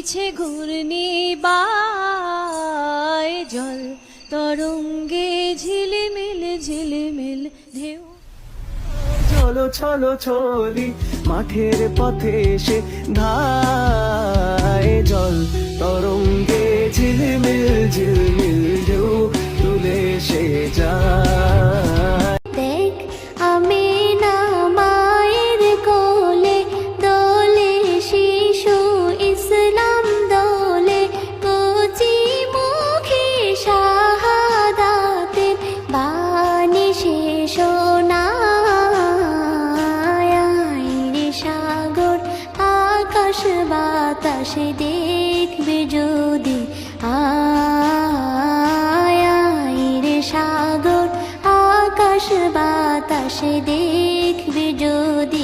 পিছে ঘূর্ণি বায় জল তরঙ্গে ঝিলিমিল ঝিলিমিল ঢেউ। চলো চলো চলি মাঠের পথে এসে ধায় জল তরঙ্গে ঝিলমিল ঝিলমিল ঢেউ তুলে সে যায়। দেখ আমি না মায়ের কোলে দোলে শিশু ইসলাম দোলে কচি মুখে শাহাদাতের বাণী শেষ রে সাগর আকাশ বাতাসে দেখবে যদি আয় রে সাগর আকাশ বাতাসে